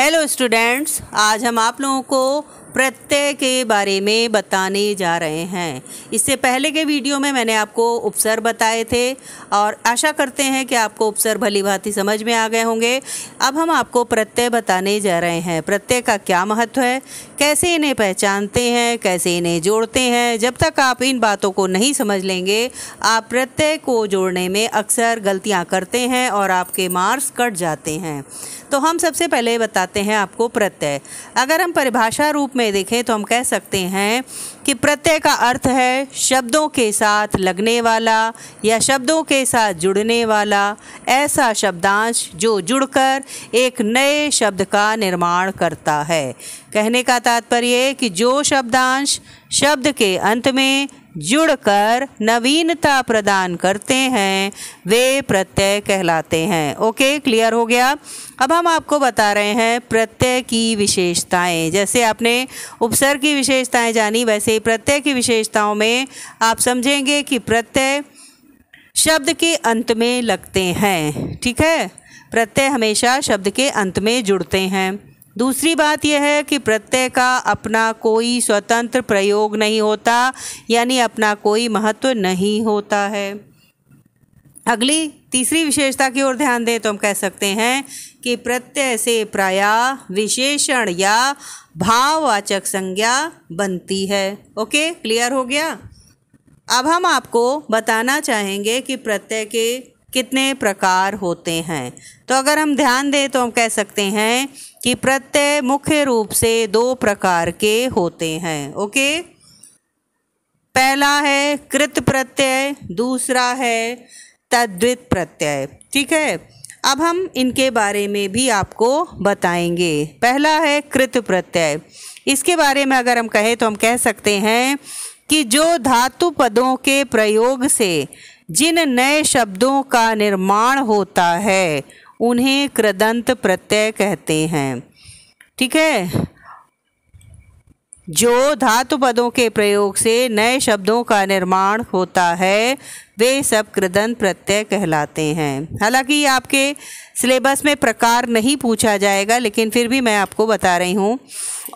Hello students, आज हम आप लोगों को प्रत्यय के बारे में बताने जा रहे हैं। इससे पहले के वीडियो में मैंने आपको उपसर्ग बताए थे और आशा करते हैं कि आपको उपसर्ग भली भांति समझ में आ गए होंगे। अब हम आपको प्रत्यय बताने जा रहे हैं। प्रत्यय का क्या महत्व है, कैसे इन्हें पहचानते हैं, कैसे इन्हें जोड़ते हैं। जब तक आप इन बातों को नहीं समझ लेंगे, आप प्रत्यय को जोड़ने में अक्सर गलतियाँ करते हैं और आपके मार्क्स कट जाते हैं। तो हम सबसे पहले बताते हैं आपको प्रत्यय। अगर हम परिभाषा रूप में देखें तो हम कह सकते हैं कि प्रत्यय का अर्थ है शब्दों के साथ लगने वाला या शब्दों के साथ जुड़ने वाला ऐसा शब्दांश जो जुड़कर एक नए शब्द का निर्माण करता है। कहने का तात्पर्य कि जो शब्दांश शब्द के अंत में जुड़कर नवीनता प्रदान करते हैं वे प्रत्यय कहलाते हैं। ओके, क्लियर हो गया। अब हम आपको बता रहे हैं प्रत्यय की विशेषताएं। जैसे आपने उपसर्ग की विशेषताएं जानी, वैसे ही प्रत्यय की विशेषताओं में आप समझेंगे कि प्रत्यय शब्द के अंत में लगते हैं। ठीक है, प्रत्यय हमेशा शब्द के अंत में जुड़ते हैं। दूसरी बात यह है कि प्रत्यय का अपना कोई स्वतंत्र प्रयोग नहीं होता, यानी अपना कोई महत्व नहीं होता है। अगली तीसरी विशेषता की ओर ध्यान दें तो हम कह सकते हैं कि प्रत्यय से प्रायः विशेषण या भाववाचक संज्ञा बनती है। ओके, क्लियर हो गया। अब हम आपको बताना चाहेंगे कि प्रत्यय के कितने प्रकार होते हैं। तो अगर हम ध्यान दें तो हम कह सकते हैं कि प्रत्यय मुख्य रूप से दो प्रकार के होते हैं। ओके, पहला है कृत प्रत्यय, दूसरा है तद्धित प्रत्यय। ठीक है, अब हम इनके बारे में भी आपको बताएंगे। पहला है कृत प्रत्यय। इसके बारे में अगर हम कहें तो हम कह सकते हैं कि जो धातु पदों के प्रयोग से जिन नए शब्दों का निर्माण होता है उन्हें कृदंत प्रत्यय कहते हैं। ठीक है, जो धातु पदों के प्रयोग से नए शब्दों का निर्माण होता है वे सब कृदंत प्रत्यय कहलाते हैं। हालांकि ये आपके सिलेबस में प्रकार नहीं पूछा जाएगा, लेकिन फिर भी मैं आपको बता रही हूँ।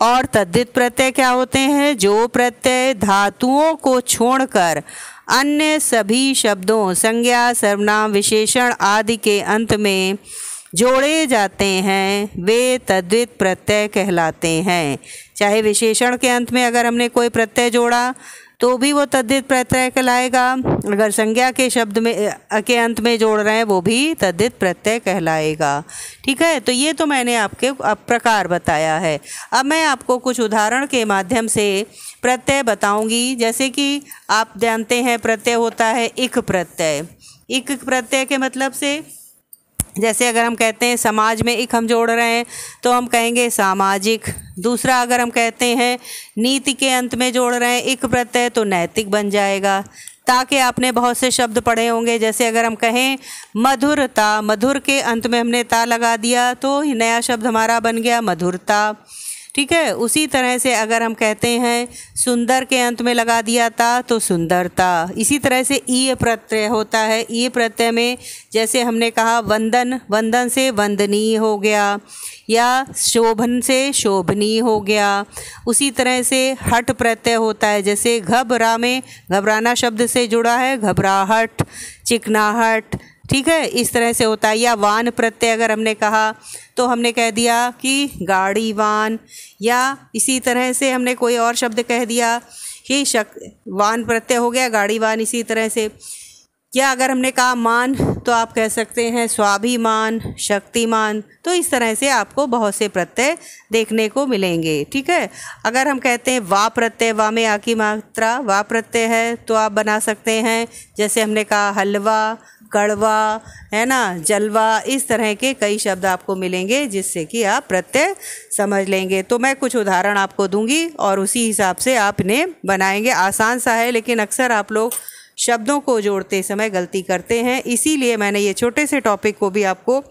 और तद्धित प्रत्यय क्या होते हैं? जो प्रत्यय धातुओं को छोड़कर अन्य सभी शब्दों, संज्ञा, सर्वनाम, विशेषण आदि के अंत में जोड़े जाते हैं वे तद्धित प्रत्यय कहलाते हैं। चाहे विशेषण के अंत में अगर हमने कोई प्रत्यय जोड़ा तो भी वो तद्धित प्रत्यय कहलाएगा, अगर संज्ञा के शब्द में के अंत में जोड़ रहे हैं वो भी तद्धित प्रत्यय कहलाएगा। ठीक है, तो ये तो मैंने आपके प्रकार बताया है। अब मैं आपको कुछ उदाहरण के माध्यम से प्रत्यय बताऊंगी। जैसे कि आप जानते हैं प्रत्यय होता है इक प्रत्यय। इक प्रत्यय के मतलब से जैसे अगर हम कहते हैं समाज में इक हम जोड़ रहे हैं तो हम कहेंगे सामाजिक। दूसरा अगर हम कहते हैं नीति के अंत में जोड़ रहे हैं इक प्रत्यय तो नैतिक बन जाएगा। ताकि आपने बहुत से शब्द पढ़े होंगे। जैसे अगर हम कहें मधुरता, मधुर के अंत में हमने ता लगा दिया तो नया शब्द हमारा बन गया मधुरता। ठीक है, उसी तरह से अगर हम कहते हैं सुंदर के अंत में लगा दिया था तो सुंदरता। इसी तरह से ई प्रत्यय होता है। ई प्रत्यय में जैसे हमने कहा वंदन, वंदन से वंदनीय हो गया, या शोभन से शोभनीय हो गया। उसी तरह से हट प्रत्यय होता है। जैसे घबरा में घबराना शब्द से जुड़ा है घबराहट, चिकनाहट। ठीक है, इस तरह से होता है। या वान प्रत्यय अगर हमने कहा तो हमने कह दिया कि गाड़ी वान, या इसी तरह से हमने कोई और शब्द कह दिया कि वान प्रत्यय हो गया गाड़ी वान। इसी तरह से या अगर हमने कहा मान तो आप कह सकते हैं स्वाभिमान, शक्तिमान। तो इस तरह से आपको बहुत से प्रत्यय देखने को मिलेंगे। ठीक है, अगर हम कहते हैं वा प्रत्यय, वा में आ की मात्रा वा प्रत्यय है तो आप बना सकते हैं जैसे हमने कहा हलवा, कड़वा, है ना, जलवा। इस तरह के कई शब्द आपको मिलेंगे जिससे कि आप प्रत्यय समझ लेंगे। तो मैं कुछ उदाहरण आपको दूंगी और उसी हिसाब से आप इन्हें बनाएंगे। आसान सा है, लेकिन अक्सर आप लोग शब्दों को जोड़ते समय गलती करते हैं। इसीलिए मैंने ये छोटे से टॉपिक को भी आपको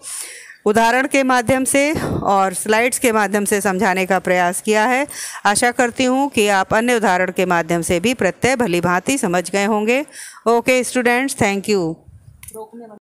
उदाहरण के माध्यम से और स्लाइड्स के माध्यम से समझाने का प्रयास किया है। आशा करती हूँ कि आप अन्य उदाहरण के माध्यम से भी प्रत्यय भली भांति समझ गए होंगे। Okay students, thank you.